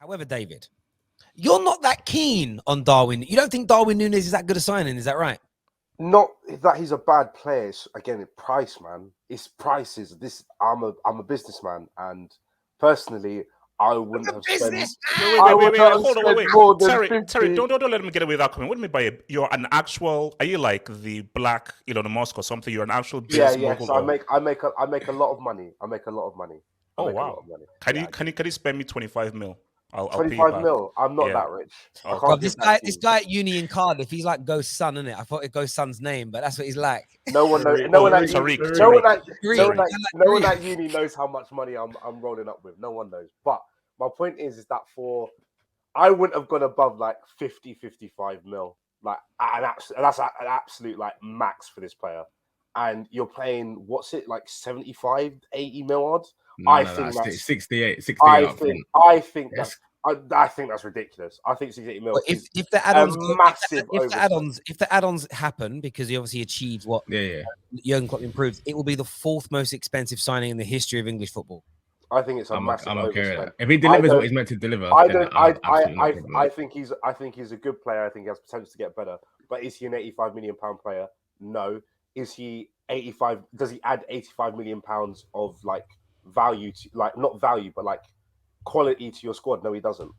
However, David, you're not that keen on Darwin. You don't think Darwin Nunez is that good a signing? Is that right? Not that he's a bad player. Again, price, man. It's prices. I'm a businessman, and personally, I wouldn't have spent. Wait. Hold on. Terry, don't let him get away with that comment. What do you mean by you're an actual? Are you like the black Elon Musk or something? You're an actual business mogul. So I make a lot of money. Oh wow! Can you spend me 25 mil? I'll 25 mil. I'm not that rich. Well, this guy at uni in Cardiff, he's like Ghost Son, isn't it? I thought it Ghost Son's name, but that's what he's like. No one at uni knows how much money I'm rolling up with. No one knows. But my point is that I wouldn't have gone above like 50, 55 mil. Like that's an absolute like max for this player. And you're paying, what's it, like 75, 80 mil odd? I think that's 68. I think that's ridiculous. I think 68 mil. But if the add-ons, if the add-ons happen, because he obviously achieved what Jurgen Klopp improved, it will be the fourth most expensive signing in the history of English football. I think it's massive. I'm okay with that. If he delivers what he's meant to deliver, I think he's a good player. I think he has potential to get better. But is he an 85 million pound player? No. Is he 85? Does he add 85 million pounds of like value to, like, not value, but like quality to your squad? No, he doesn't.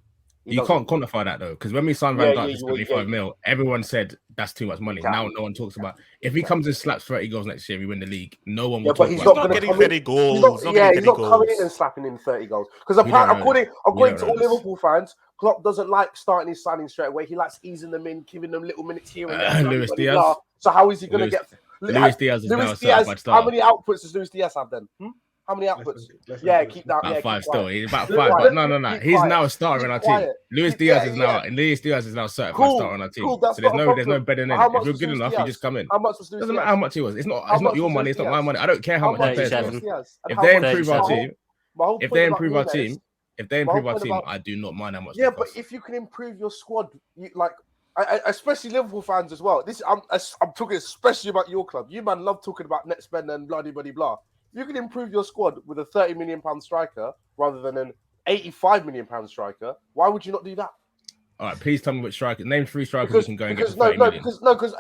You can't quantify that though, because when we signed Van Dijk for 75 mil, everyone said that's too much money. Now no one talks about if he comes and slaps 30 goals next year, we win the league. No one will talk about. He's not getting 30 goals. He's not coming in and slapping in 30 goals because according to all Liverpool fans, Klopp doesn't like starting his signings straight away. He likes easing them in, giving them little minutes here and there. Luis Diaz. So how is he going to get? Luis Diaz is now a certified star. How many outputs does Luis Diaz have then? How many outputs? Keep that. About five still. He's about 5. But no. He's now a starter in our team. Luis Diaz is now certified starter on our team. So there's no better than him. If you're good enough, you just come in. How much was Luis Diaz? Doesn't matter how much he was. It's not your money. It's not my money. I don't care how much he pays. If they improve our team, I do not mind how much. Yeah, but if you can improve your squad, especially Liverpool fans as well. I'm talking especially about your club. You man love talking about net spend and blah blah blah. You can improve your squad with a 30 million pound striker rather than an 85 million pound striker. Why would you not do that? All right, please tell me which striker. Name 3 strikers we can go and get for 30 million. Because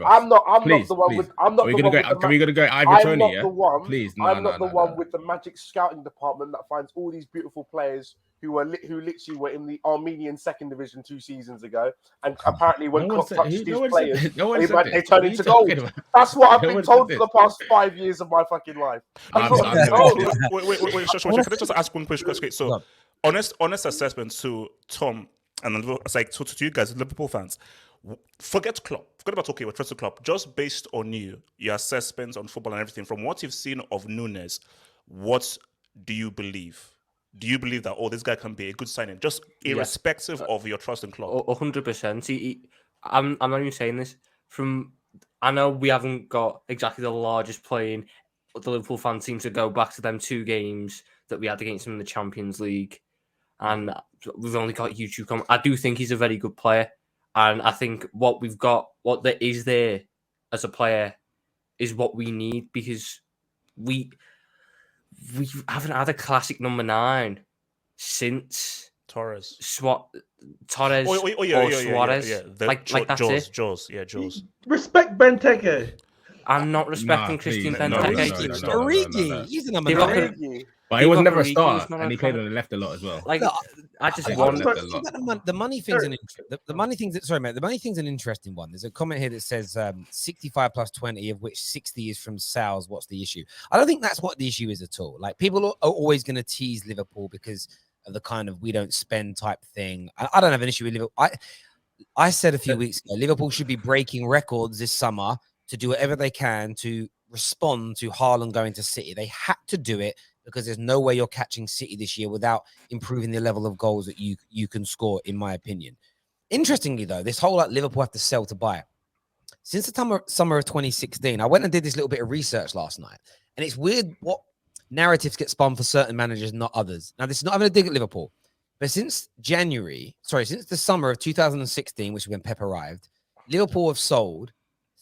I'm not the one with. I'm not the one. Are we gonna go Ivy Tony? I'm not the one. Please, I'm not the one with the magic scouting department that finds all these beautiful players who literally were in the Armenian second division 2 seasons ago, and apparently when Klopp touched these players, they turn into gold. That's what I've been told for the past 5 years of my fucking life. Wait, can I just ask one question? So, honest assessment to Tom and it's like to you guys, Liverpool fans. Forget Klopp. Forget about we're trusting Klopp. Just based on your assessments on football and everything, from what you've seen of Nunez, what do you believe? Do you believe that this guy can be a good signing, just irrespective of your trust in Klopp? 100%. I'm not even saying this. I know we haven't got exactly the largest playing, but the Liverpool fans seem to go back to them 2 games that we had against them in the Champions League, and we've only got YouTube comment. I do think he's a very good player, and I think what we've got, what there is there as a player, is what we need, because we haven't had a classic number 9 since Torres. Torres or Suarez. That's it. Jaws. Respect Benteke. I'm not respecting Christian Benteke. He's a number 9. But he was never a starter, and he played on the left a lot as well. The money thing's the money thing's an interesting one. There's a comment here that says 65 plus 20, of which 60 is from Sal's. What's the issue? I don't think that's what the issue is at all. Like, people are always going to tease Liverpool because of the kind of we don't spend type thing. I don't have an issue with Liverpool. I said a few weeks ago, Liverpool should be breaking records this summer to do whatever they can to respond to Haaland going to City. They had to do it because there's no way you're catching City this year without improving the level of goals that you can score, in my opinion. Interestingly, though, this whole Liverpool have to sell to buy. Since the summer of 2016, I went and did this little bit of research last night, and it's weird what narratives get spun for certain managers, not others. Now, this is not having a dig at Liverpool, but since the summer of 2016, which is when Pep arrived, Liverpool have sold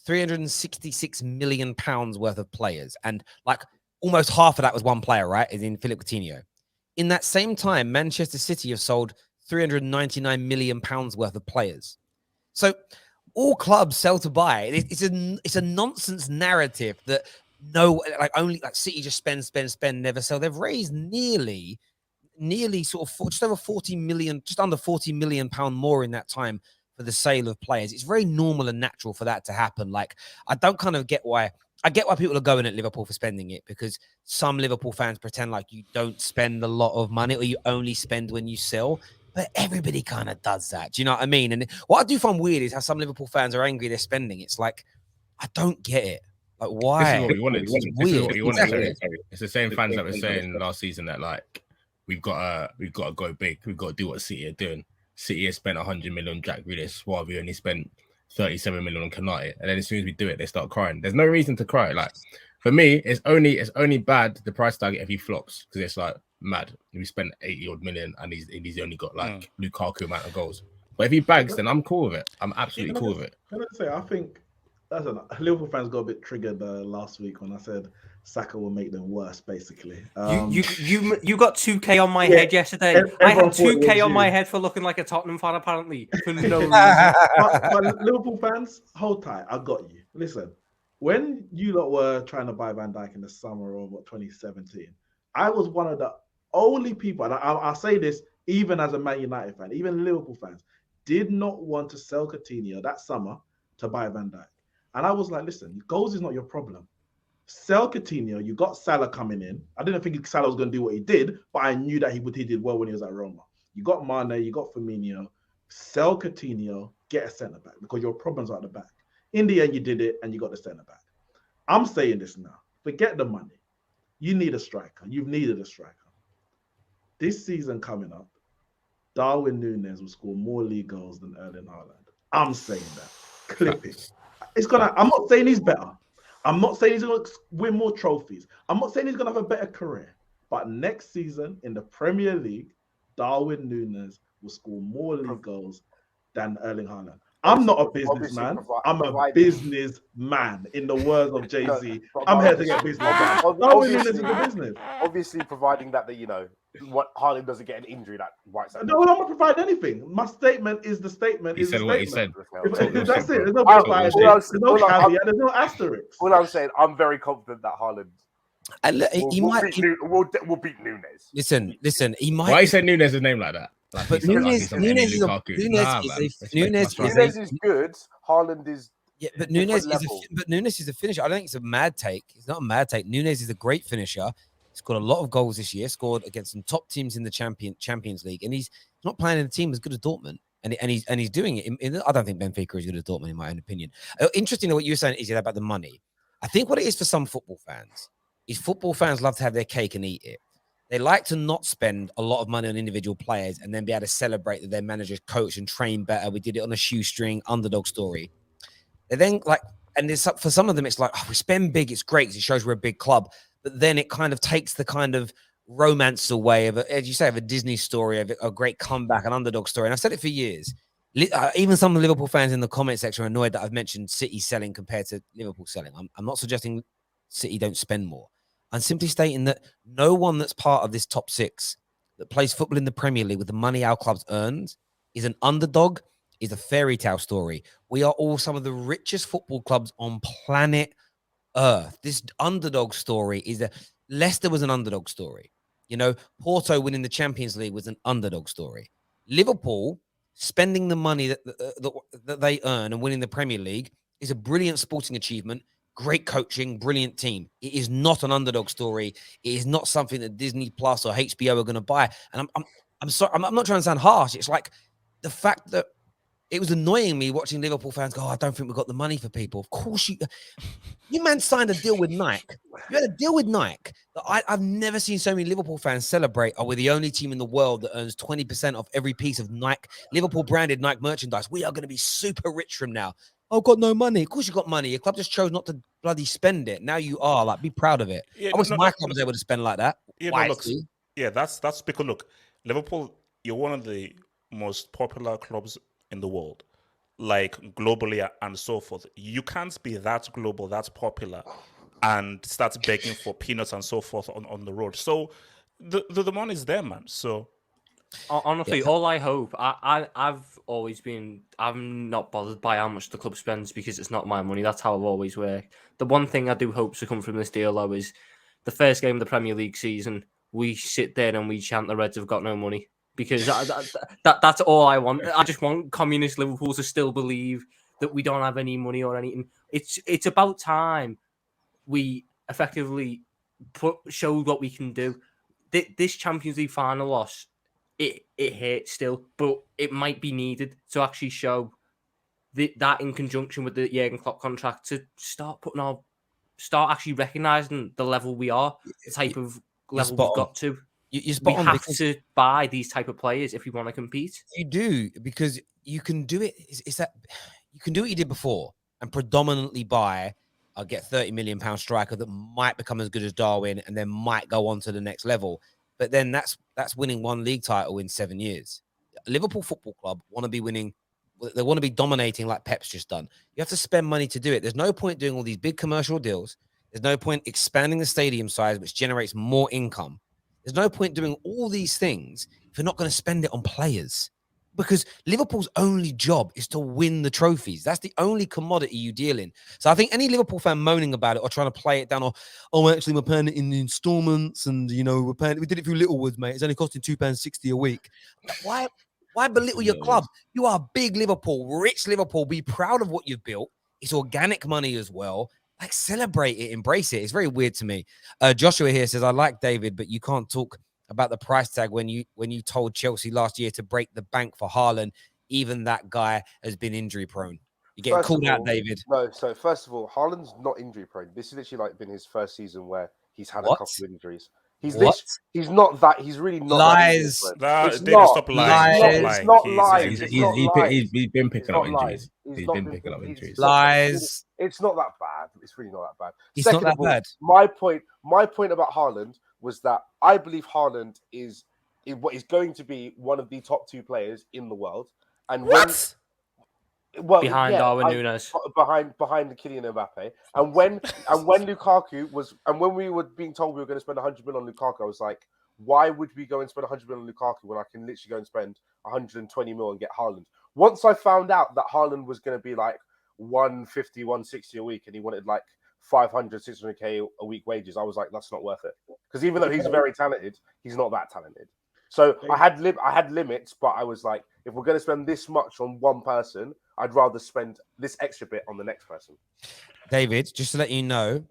£366 million worth of players, and like almost half of that was one player, right? Is in Philip Coutinho. In that same time, Manchester City have sold £399 million worth of players. So all clubs sell to buy. It's a nonsense narrative that only City just spend, never sell. They've raised nearly sort of just over 40 million, just under 40 million pound more in that time for the sale of players. It's very normal and natural for that to happen. Like, I don't kind of get why. I get why people are going at Liverpool for spending it, because some Liverpool fans pretend like you don't spend a lot of money or you only spend when you sell. But everybody kind of does that. Do you know what I mean? And what I do find weird is how some Liverpool fans are angry they're spending. It's like, I don't get it. Like, why? This is what we wanted. It's This weird. is what we wanted. Exactly. It's the same fans that were saying last season that, like, we've got to go big. We've got to do what City are doing. City has spent 100 million on Jack Grealish, while we only spent 37 million on Kanate. And then as soon as we do it, they start crying. There's no reason to cry. Like, for me, it's only bad, the price tag, if he flops, because it's like mad. We spent 80 odd million and he's only got like Lukaku amount of goals. But if he bags, then I'm cool with it. I'm absolutely cool with it. Can I say, I think Liverpool fans got a bit triggered last week when I said Saka will make them worse, basically. You got 2K on my head yesterday. I had 2K on my head for looking like a Tottenham fan, apparently, for no reason. but Liverpool fans, hold tight. I got you. Listen, when you lot were trying to buy Van Dijk in the summer of 2017, I was one of the only people, and I'll say this even as a Man United fan, even Liverpool fans, did not want to sell Coutinho that summer to buy Van Dijk. And I was like, listen, goals is not your problem. Sell Coutinho. You got Salah coming in. I didn't think Salah was going to do what he did, but I knew that he did well when he was at Roma. You got Mane, you got Firmino. Sell Coutinho, get a centre back, because your problems are at the back. In the end, you did it, and you got the centre back. I'm saying this now. Forget the money. You need a striker. You've needed a striker. This season coming up, Darwin Nunez will score more league goals than Erling Haaland. I'm saying that. Clip it. I'm not saying he's better. I'm not saying he's going to win more trophies. I'm not saying he's going to have a better career. But next season in the Premier League, Darwin Nunez will score more league goals than Erling Haaland. I'm not a businessman. I'm a businessman, in the words of Jay-Z. I'm here to get business done. Darwin Nunez is a business. Obviously, providing that what Haaland doesn't get an injury that wipes out. No, I'm not providing anything. My statement is the statement. He said what he said. That's it. There's no caveat. There's no asterisk. All I'm saying, I'm very confident that Haaland will beat Nunez. Listen. He might. Why you said Nunez's name like that? Like, but Nunez is good. Haaland is. Yeah, but Nunez is a finisher. I don't think it's a mad take. It's not a mad take. Nunez is a great finisher. He's scored a lot of goals this year. Scored against some top teams in the Champions League, and he's not playing in a team as good as Dortmund. And he's doing it. I don't think Benfica is good as Dortmund, in my own opinion. Interesting what you were saying is about the money. I think what it is for some football fans is football fans love to have their cake and eat it. They like to not spend a lot of money on individual players and then be able to celebrate that their managers coach and train better. We did it on a shoestring underdog story. They then for some of them, it's like, we spend big. It's great because it shows we're a big club. But then it kind of takes the kind of romance away of, as you say, of a Disney story, of a great comeback, an underdog story. And I've said it for years. Even some of the Liverpool fans in the comment section are annoyed that I've mentioned City selling compared to Liverpool selling. I'm not suggesting City don't spend more. I'm simply stating that no one that's part of this top six that plays football in the Premier League with the money our clubs earned is an underdog, is a fairy tale story. We are all some of the richest football clubs on planet Earth. This underdog story is Leicester was an underdog story. Porto winning the Champions League was an underdog story. Liverpool spending the money that they earn and winning the Premier League is a brilliant sporting achievement. Great coaching, brilliant team. It is not an underdog story. It is not something that Disney Plus or HBO are going to buy. And I'm sorry, I'm not trying to sound harsh. It's like the fact that it was annoying me watching Liverpool fans go, I don't think we've got the money for people. Of course you man signed a deal with Nike. You had a deal with Nike. I've never seen so many Liverpool fans celebrate. We're the only team in the world that earns 20% of every piece of Nike, Liverpool branded Nike merchandise. We are going to be super rich from now. Oh, got no money. Of course you got money. Your club just chose not to bloody spend it. Now you are. Like, be proud of it. I wish my club was able to spend like that. That's because, look, Liverpool, you're one of the most popular clubs in the world, like globally and so forth. You can't be that global, that popular, and start begging for peanuts and so forth on the road. So the money's there, man. So honestly, all I hope, I've always been, I'm not bothered by how much the club spends because it's not my money. That's how I've always worked. The one thing I do hope to come from this deal, though, is the first game of the Premier League season, we sit there and we chant the Reds have got no money. Because that's all I want. I just want communist Liverpool to still believe that we don't have any money or anything. It's about time we effectively showed what we can do. This Champions League final loss, it hurts still, but it might be needed to actually show that in conjunction with the Jurgen Klopp contract to start actually recognising the level we are, the type of level we've got to. We have to buy these type of players if we want to compete. You do, because you can do it. It's that you can do what you did before and predominantly buy or get £30 million striker that might become as good as Darwin and then might go on to the next level. But then that's winning one league title in 7 years. Liverpool Football Club want to be winning. They want to be dominating like Pep's just done. You have to spend money to do it. There's no point doing all these big commercial deals. There's no point expanding the stadium size, which generates more income. There's no point doing all these things if you're not going to spend it on players, because Liverpool's only job is to win the trophies. That's the only commodity you deal in. So I think any Liverpool fan moaning about it or trying to play it down, or actually we're paying it in installments, and we did it through Littlewoods, mate. It's only costing £2.60 a week. Why belittle your club? You are big Liverpool, rich Liverpool. Be proud of what you've built. It's organic money as well. Like, celebrate it, embrace it. It's very weird to me. Joshua here says, I like David, but you can't talk about the price tag when you told Chelsea last year to break the bank for Haaland. Even that guy has been injury prone. You're getting called out, David. No, so first of all, Haaland's not injury prone. This is literally been his first season where he's had a couple of injuries. He's not that. He's really not. Lies. Stop lying. It's not lying. He's been picking up injuries. He's been picking up injuries. Lies. It's not that bad. It's really not that bad. It's not that bad. My point about Haaland was that I believe Haaland is what is going to be one of the top two players in the world. And behind Darwin Nunez, behind Kylian Mbappe, and when Lukaku was, and when we were being told we were going to spend 100 million on Lukaku, I was like, why would we go and spend 100 million on Lukaku when I can literally go and spend 120 million and get Haaland? Once I found out that Haaland was going to be like 150, 160 a week, and he wanted like 500, 600k a week wages, I was like, that's not worth it. Because even though he's very talented, he's not that talented. So I had limits, but I was like, if we're going to spend this much on one person, I'd rather spend this extra bit on the next person. David, just to let you know,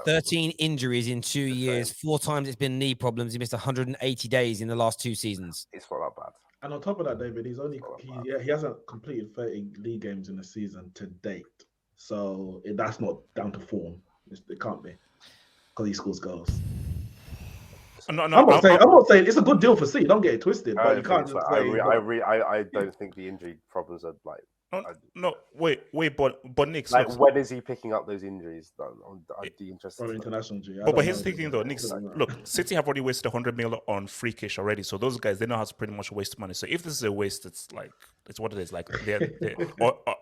13 injuries in 2 years. 4 times it's been knee problems. He missed 180 days in the last 2 seasons. It's not that bad. And on top of that, David, he hasn't completed 30 league games in the season to date. So that's not down to form. It can't be, because he scores goals. I'm not saying it's a good deal for City. Don't get it twisted. But you can't. I don't think the injury problems are like. Wait, but Nick, when is he picking up those injuries? I'd be interested. For international injury. But here's the thing, though, Nick. Look, City have already wasted 100 million on free cash already. So those guys, they know how to pretty much waste money. So if this is a waste, it's what it is. Like they're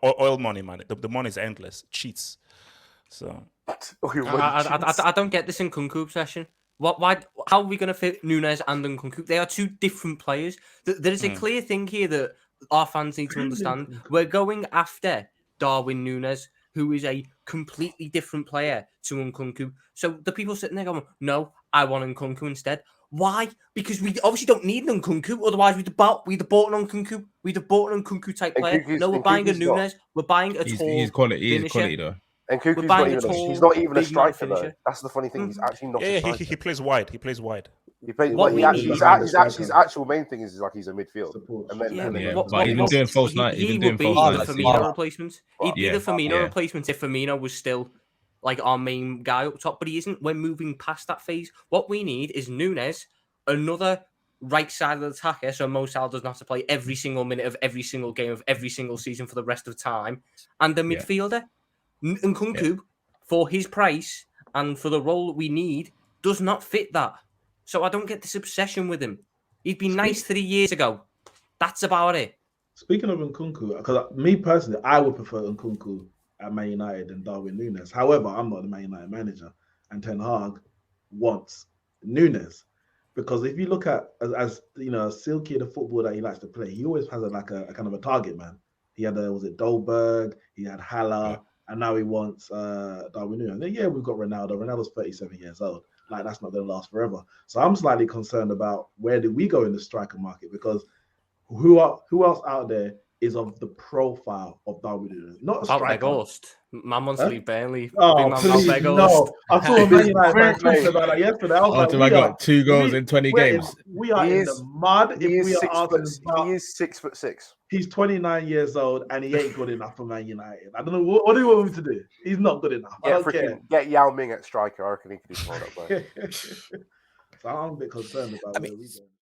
oil money, man. The money is endless. Cheats. So I don't get this Nkunku obsession. Why? How are we going to fit Nunez and Nkunku? They are two different players. There is a clear thing here that our fans need to understand. We're going after Darwin Nunez, who is a completely different player to Nkunku. So the people sitting there going, no, I want Nkunku instead. Why? Because we obviously don't need Nkunku. Otherwise, we'd have bought an Nkunku. We'd have bought an Nkunku type player. No, we're buying a Nunez. We're buying a tall. He's quality though. And Nkunku's he's not even a striker though. That's the funny thing. He's actually not. Yeah, he plays wide. He plays wide. His actual main thing is like he's a midfield. But he's been doing false night. He's been doing false night. Firmino replacements. He'd be the Firmino replacement if Firmino was still like our main guy up top, but he isn't. We're moving past that phase. What we need is Nunez, another right side of the attacker, so Mo Salah doesn't have to play every single minute of every single game of every single season for the rest of time, and the midfielder. Nkunku, for his price and for the role that we need, does not fit that. So I don't get this obsession with him. He'd been nice 3 years ago. That's about it. Speaking of Nkunku, because me personally, I would prefer Nkunku at Man United than Darwin Nunez. However, I'm not the Man United manager, and Ten Hag wants Nunez. Because if you look at as you know, Silky, the football that he likes to play, he always has a kind of a target man. He had was it Dolberg, he had Haller, and now he wants Darwin Nunez. And then, yeah, we've got Ronaldo. Ronaldo's 37 years old. Like, that's not going to last forever. So I'm slightly concerned about where do we go in the striker market, because who else out there is of the profile of Darwin Nunez? Not a striker. Weghorst. Man wants to leave Burnley. Oh, Big please, man no. I saw a Man United fan tweet about that yesterday. I was like, After I got 2 goals in 20 games. We are in the mud if we are asking about. He is 6'6". He's 29 years old and he ain't good enough for Man United. I don't know. What do you want him to do? He's not good enough. I don't care. Get Yao Ming at striker. I reckon he could do more that way. So I'm a bit concerned about where we go.